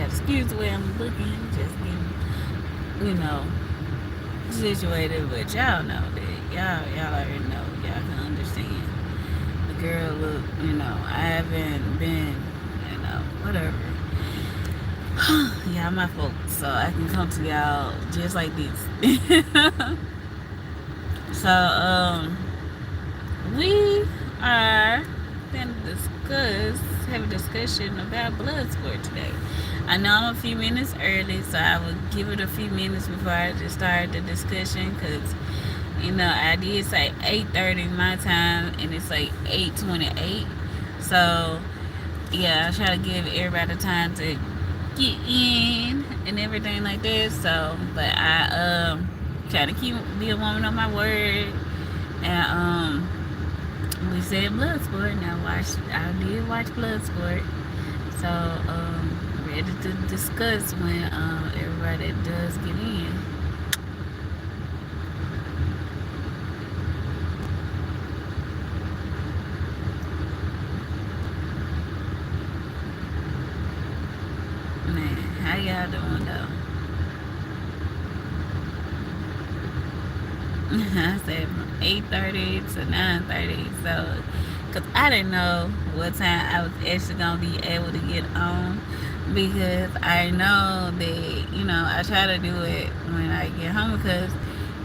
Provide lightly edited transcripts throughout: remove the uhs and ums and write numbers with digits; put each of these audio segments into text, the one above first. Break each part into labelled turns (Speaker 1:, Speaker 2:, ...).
Speaker 1: excuse the way I'm looking, just getting, situated. But y'all know that. Y'all already know. Y'all can understand. The girl look, I haven't been, whatever. Y'all my folks, so I can come to y'all just like this. So, we are going to have a discussion about blood sport today. I know I'm a few minutes early, so I will give it a few minutes before I just start the discussion, because, I did say 8:30 my time, and it's like 8:28. So, yeah, I try to give everybody time to get in and everything like that. So, but I try to be a woman of my word, and we said Bloodsport, and I did watch Bloodsport. So, ready to discuss when everybody does get in. Man, how y'all doing though? I said from 8:30 to 9:30, so because I didn't know what time I was actually gonna be able to get on, because I know that I try to do it when I get home, because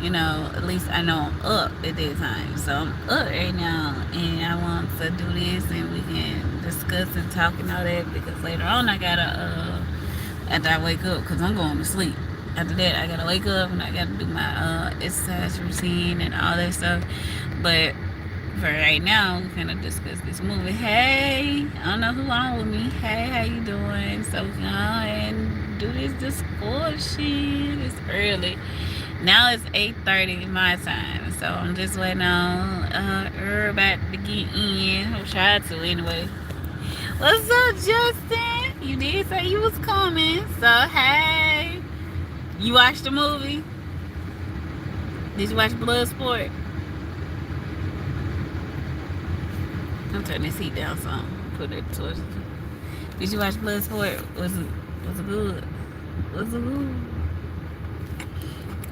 Speaker 1: at least I know I'm up at that time. So I'm up right now, and I want to do this, and we can discuss and talk and all that, because later on I gotta after I wake up, because I'm going to sleep. After that, I gotta wake up and I gotta do my exercise routine and all that stuff. But for right now, we're gonna discuss this movie. Hey, I don't know who on with me. Hey, how you doing? So we can go and do this discussion. It's early. Now it's 8:30 my time, so I'm just waiting on everybody to get in. I'll try to anyway. What's up, Justin? You did say you was coming, so hey. You watched the movie? Did you watch Bloodsport? I'm turning this heat down some. Put it towards. Did you watch Bloodsport? Was it good? Was it good?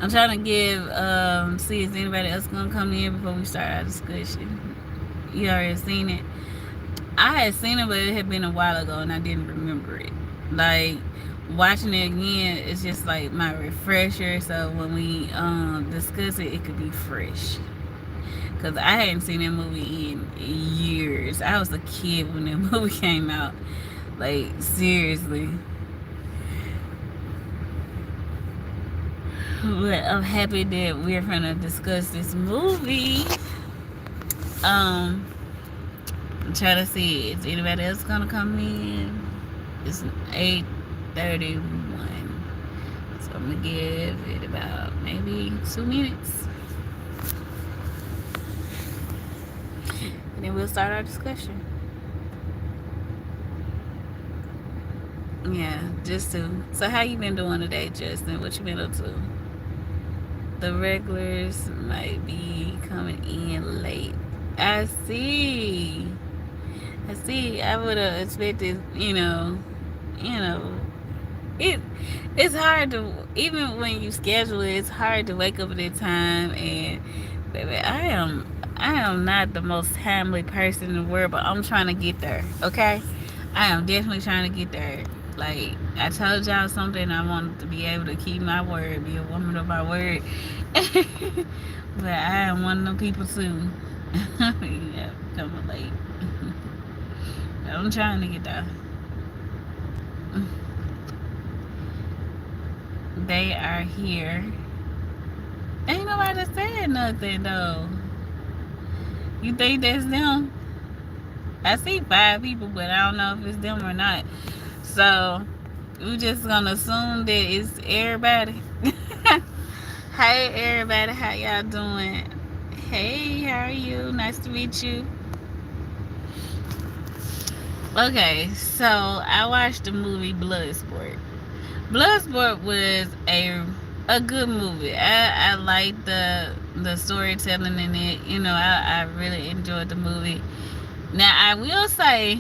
Speaker 1: I'm trying to see if anybody else gonna come in before we start our discussion. You already seen it? I had seen it, but it had been a while ago, and I didn't remember it. Like, watching it again, it's just like my refresher. So when we discuss it, it could be fresh. Cause I hadn't seen that movie in years. I was a kid when that movie came out. Like, seriously. But I'm happy that we're gonna discuss this movie. I'm trying to see, is anybody else gonna come in? It's 8:31. So I'm gonna give it about maybe 2 minutes. And then we'll start our discussion. Yeah, just to. So how you been doing today, Justin? What you been up to? The regulars might be coming in late. I see. I would have expected, it's hard to, even when you schedule it, it's hard to wake up at that time. And baby, I am not the most timely person in the world, but I'm trying to get there. Okay, I am definitely trying to get there. Like, I told y'all something, I wanted to be able to keep my word, be a woman of my word. But I am one of them people too. Yeah, coming late. I'm trying to get there. They are here. Ain't nobody said nothing though. You think that's them? I see 5 people, but I don't know if it's them or not. So we just gonna assume that it's everybody. Hey everybody, how y'all doing? Hey, how are you? Nice to meet you. Okay, so I watched the movie Bloodsport. Bloodsport was a good movie. I liked the storytelling in it. I really enjoyed the movie. Now I will say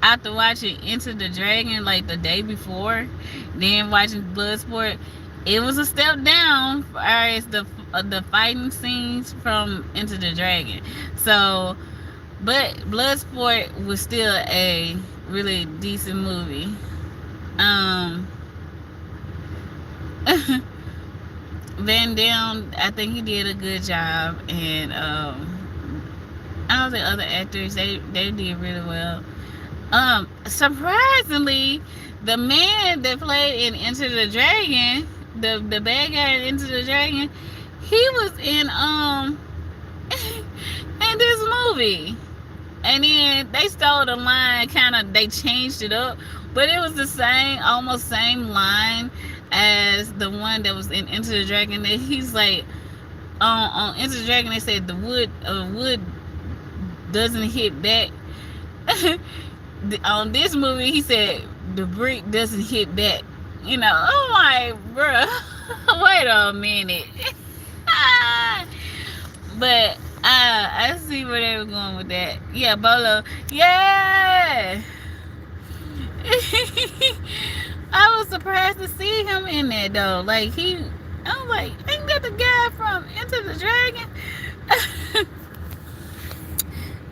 Speaker 1: after watching Enter the Dragon like the day before, then watching Bloodsport, it was a step down as the fighting scenes from Enter the Dragon. So, but Bloodsport was still a really decent movie. Um, Van Damme, I think he did a good job, and all the other actors they did really well. Surprisingly, the man that played in Enter the Dragon, the bad guy in Enter the Dragon, he was in this movie. And then they stole the line, kind of, they changed it up, but it was the same, almost same line as the one that was in Enter the Dragon. That he's like, on Enter the Dragon, they said the wood doesn't hit back. On this movie, he said the brick doesn't hit back. You know, I'm like, bruh, wait a minute. But I see where they were going with that. Yeah, Bolo. Yeah. I was surprised to see him in that though. Like I was like, ain't that the guy from Enter the Dragon?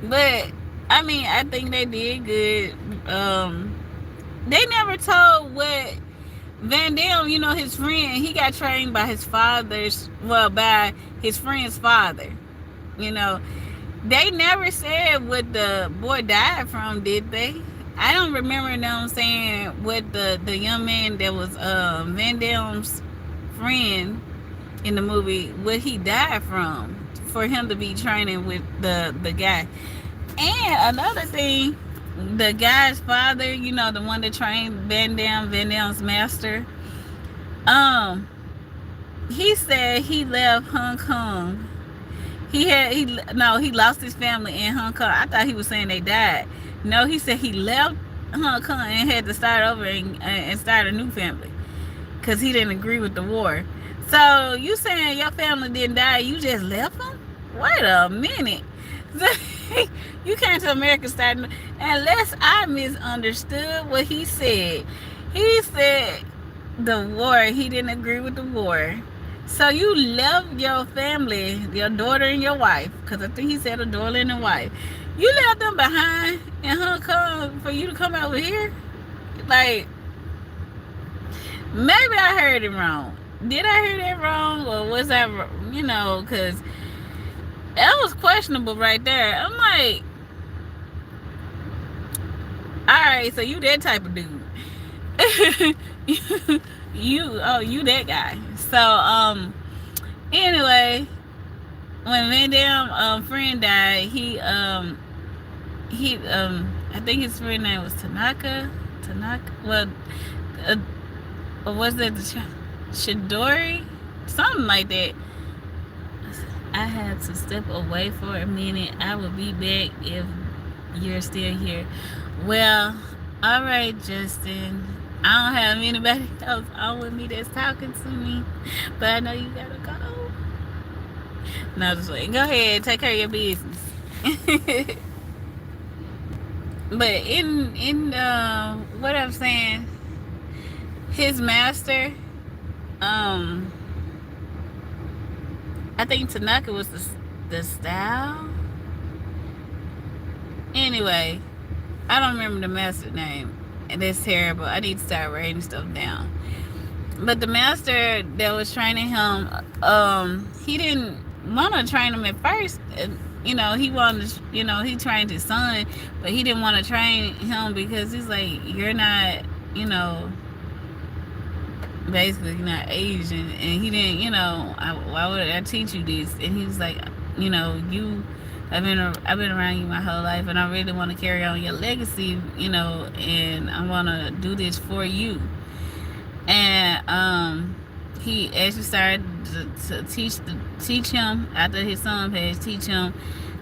Speaker 1: But I mean, I think they did good. They never told what Van Damme, you know, his friend, he got trained by his by his friend's father. You know, they never said what the boy died from, did they? I don't remember them saying what the young man that was Van Damme's friend in the movie, what he died from, for him to be training with the guy. And another thing, the guy's father, you know, the one that trained Van Damme's master, he said he left Hong Kong. He lost his family in Hong Kong. I thought he was saying they died. No, he said he left Hong Kong and had to start over and start a new family because he didn't agree with the war. So you saying your family didn't die, you just left them? Wait a minute. You came to America starting, unless I misunderstood what he said. He said the war, he didn't agree with the war. So you left your family, your daughter and your wife, because I think he said a daughter and a wife. You left them behind in Hong Kong for you to come over here? Like, maybe I heard it wrong. Did I hear that wrong? Or was I, you know, because that was questionable right there. I'm like, alright, so you that type of dude. you that guy. So, anyway, when Van Damme friend died, he I think his friend name was Tanaka. Well, or was that the Shidori? Something like that. I had to step away for a minute. I will be back if you're still here. Well, all right, Justin. I don't have anybody else on with me that's talking to me, but I know you gotta go. No, just wait. Go ahead, take care of your business. But in what I'm saying, his master, I think Tanaka was the style. Anyway, I don't remember the master name. And that's terrible. I need to start writing stuff down. But the master that was training him, he didn't want to train him at first. You know, he wanted to, you know, he trained his son, but he didn't want to train him because he's like, you're not, you know, basically you're not Asian. And he didn't, you know, why would I teach you this? And he was like, you know, I've been around you my whole life, and I really want to carry on your legacy, you know, and I want to do this for you. And he actually started to teach him after his son passed, teach him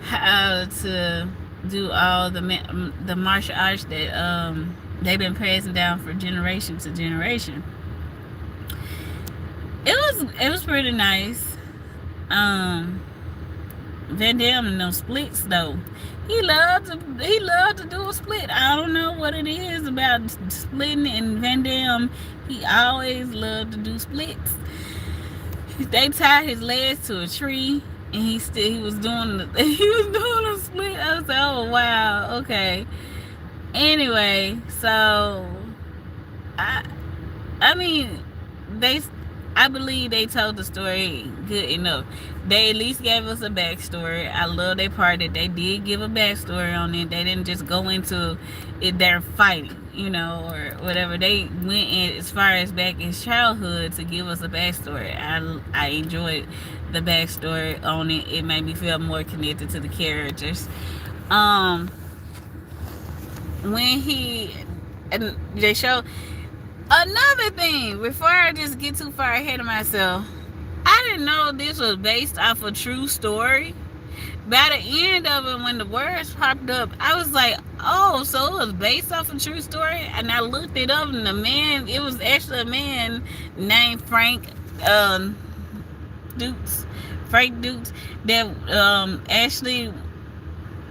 Speaker 1: how to do all the martial arts that they've been passing down from generation to generation. It was pretty nice. Van Damme and them splits though. He loved to do a split. I don't know what it is about splitting and Van Damme. He always loved to do splits. They tied his legs to a tree and he was doing he was doing a split. I was like, oh wow, okay. Anyway, so I I mean, they, I believe they told the story good enough. They at least gave us a backstory. I love that part that they did give a backstory on it. They didn't just go into it, they're fighting, or whatever. They went in as far as back in childhood to give us a backstory. I enjoyed the backstory on it. It made me feel more connected to the characters. Um, when he and they show another thing, before I just get too far ahead of myself, I didn't know this was based off a true story. By the end of it, when the words popped up, I was like, oh, so it was based off a true story? And I looked it up, and it was actually a man named Dukes, Frank Dukes, that actually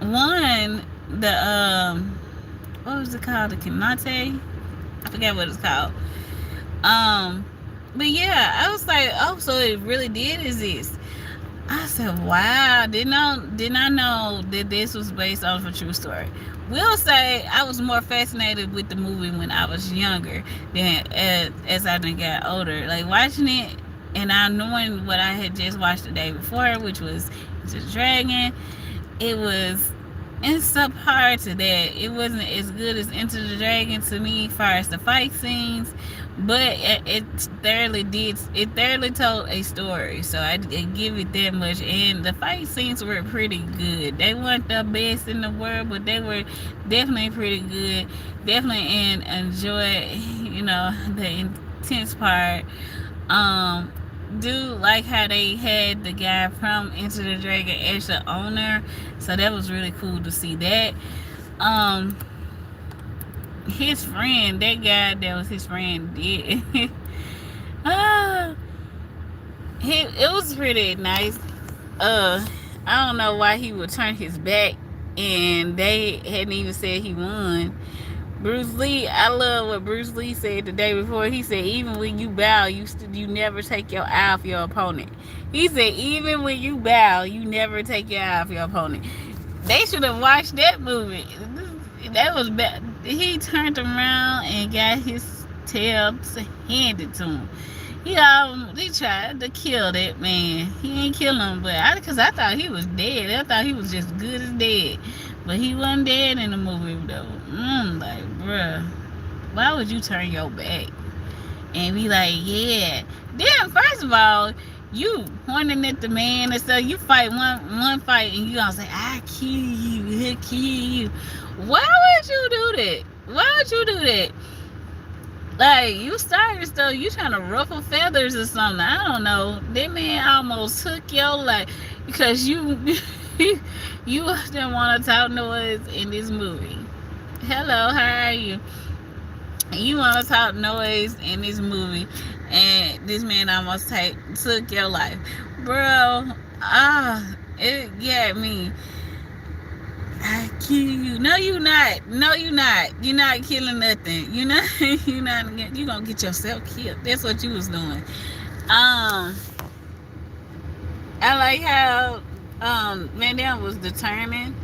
Speaker 1: won the, what was it called? The Kimate? I forget what it's called. But yeah, I was like, oh, so it really did exist. I said, wow, didn't I know that this was based off a true story. Will say I was more fascinated with the movie when I was younger than as I done got older. Like watching it and I knowing what I had just watched the day before, which was The Dragon, it was in subpar to that. It wasn't as good as Enter the Dragon to me as far as the fight scenes, but it thoroughly told a story, so I give it that much. And the fight scenes were pretty good. They weren't the best in the world, but they were definitely pretty good. Definitely and enjoy the intense part. Do like how they had the guy from Enter the Dragon as the owner, so that was really cool to see that. His friend, that guy that was his friend, did. It was pretty nice. I don't know why he would turn his back, and they hadn't even said he won. Bruce Lee, I love what Bruce Lee said the day before. He said, even when you bow, you never take your eye off your opponent. He said, even when you bow, you never take your eye off your opponent. They should have watched that movie. That was bad. He turned around and got his tail handed to him. He tried to kill that man. He ain't kill him, but because I thought he was dead. I thought he was just good as dead. But he wasn't dead in the movie though. Like, bruh, why would you turn your back and be like, yeah? Then first of all, you pointing at the man and stuff. You fight one fight and you gonna say, I kill you, he'll kill you. Why would you do that? Why would you do that? Like, you started stuff, you trying to ruffle feathers or something. I don't know. That man almost took your life because you you didn't want to talk noise in this movie. Hello, how are you? You want to talk noise in this movie, and this man almost took your life, bro. It got me. I kill you. No, you not. No, you not. You're not killing nothing. You not. You not. You gonna get yourself killed. That's what you was doing. I like how Van Damme was determined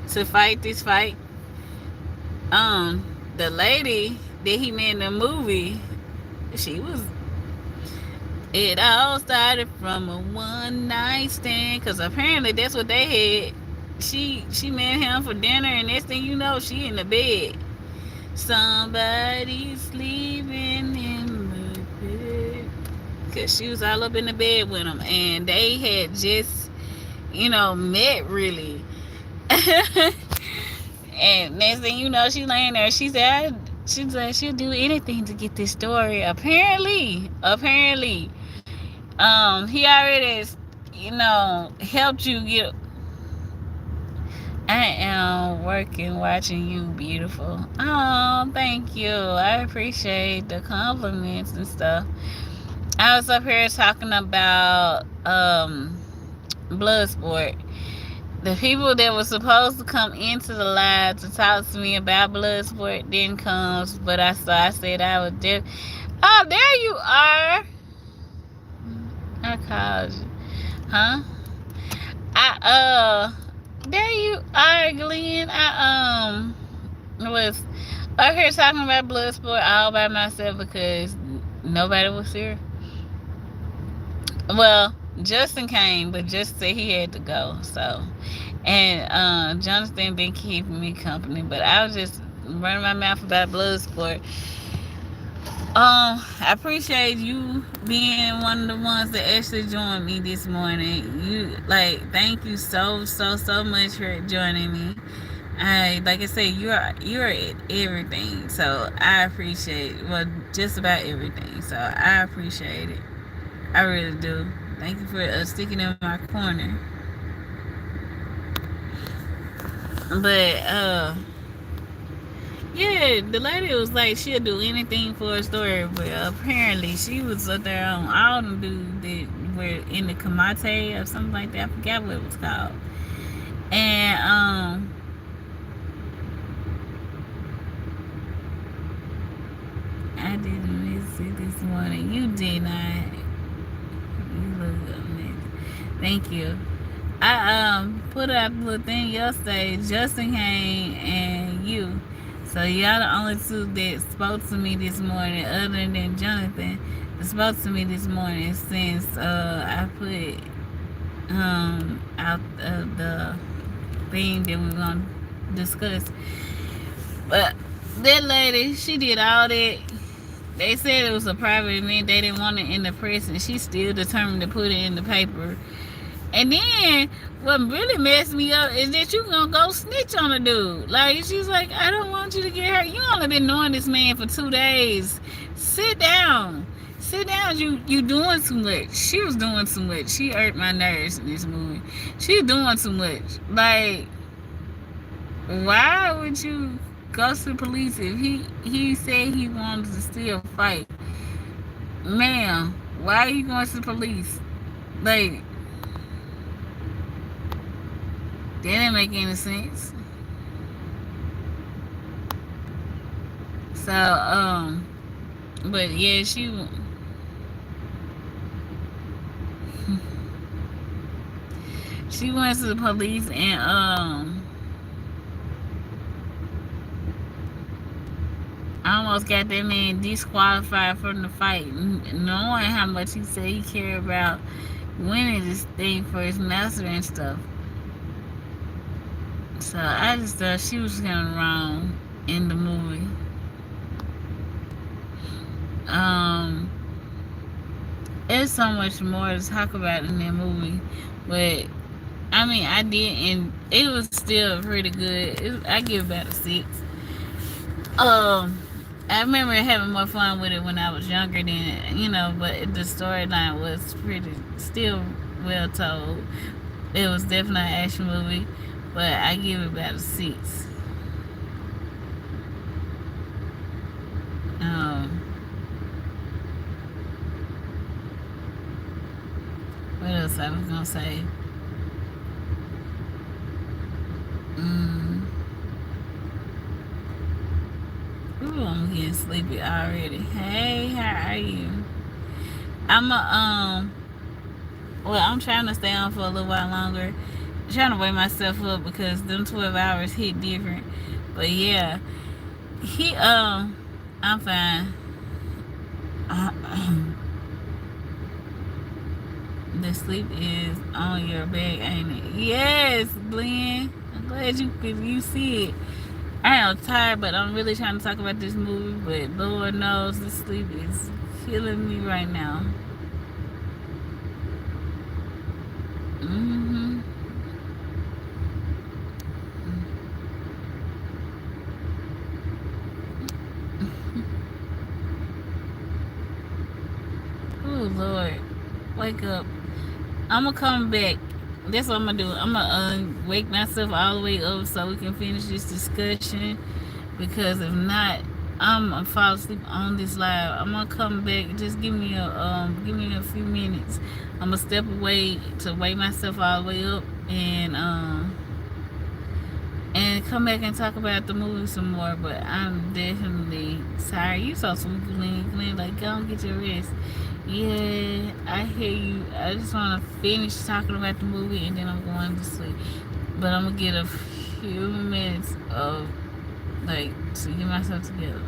Speaker 1: to fight this fight. The lady that he met in the movie, she was. It all started from a one night stand, cause apparently that's what they had. She met him for dinner, and next thing you know, she in the bed. Somebody's sleeping in the bed, cause she was all up in the bed with him, and they had just, met really. And next thing you know, she laying there. She said she'll do anything to get this story. Apparently, he already, helped you get. I am working, watching you, beautiful. Oh, thank you. I appreciate the compliments and stuff. I was up here talking about Bloodsport. The people that were supposed to come into the live to talk to me about Bloodsport didn't come, but I said I would do. Oh, there you are. I called you, huh? I there you are, Glenn. I was out here talking about Bloodsport all by myself because nobody was here. Well, Justin came, but just said he had to go. So, and Jonathan been keeping me company, but I was just running my mouth about Bloodsport. I appreciate you being one of the ones that actually joined me this morning. You thank you so much for joining me. Like I said, you're at everything. So I appreciate just about everything. So I appreciate it. I really do. Thank you for sticking in my corner. But yeah, the lady was like she'll do anything for a story, but apparently she was up there on all them dudes that were in the Kamate or something like that. I forgot what it was called. And I didn't miss it this morning. You did not. You look amazing. Thank you. I put out a little thing yesterday. Justin came and you. So y'all the only two that spoke to me this morning, other than Jonathan, that spoke to me this morning since I put out the thing that we're gonna discuss. But that lady, she did all that. They said it was a private event. They didn't want it in the press, and she still determined to put it in the paper. And then what really messed me up is that you gonna go snitch on a dude. Like she's like, I don't want you to get hurt. You only been knowing this man for 2 days. Sit down. Sit down. You doing too much. She was doing too much. She hurt my nerves in this movie. She's doing too much. Like, why would you go to the police if he said he wanted to still fight? Ma'am, why are you going to the police? Like, that didn't make any sense. So, but yeah, she went to the police and almost got that man disqualified from the fight, knowing how much he said he cared about winning this thing for his master and stuff. So I just thought she was kind of wrong in the movie. There's so much more to talk about in that movie, but I mean, I did, and it was still pretty good. I give it about a 6. I remember having more fun with it when I was younger than, but the storyline was still well told. It was definitely an action movie, but I give it about a 6. What else I was gonna say? Ooh, I'm getting sleepy already. Hey, how are you? I'm trying to stay on for a little while longer. I'm trying to wake myself up because them 12 hours hit different. But yeah, I'm fine. The sleep is on your back, ain't it? Yes, Glenn. I'm glad you see it. I am tired, but I'm really trying to talk about this movie. But Lord knows the sleep is killing me right now. Oh Lord, wake up. I'm gonna come back. That's what I'm gonna do. I'm gonna wake myself all the way up so we can finish this discussion. Because if not, I'm gonna fall asleep on this live. I'm gonna come back. Just give me a few minutes. I'm gonna step away to wake myself all the way up, and and come back and talk about the movie some more. But I'm definitely sorry. You so sweet, Glenn. Glenn, like, go and get your rest. Yeah, I hear you. I just want to finish talking about the movie and then I'm going to sleep. But I'm gonna get a few minutes of like to get myself together.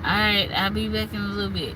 Speaker 1: All right, I'll be back in a little bit.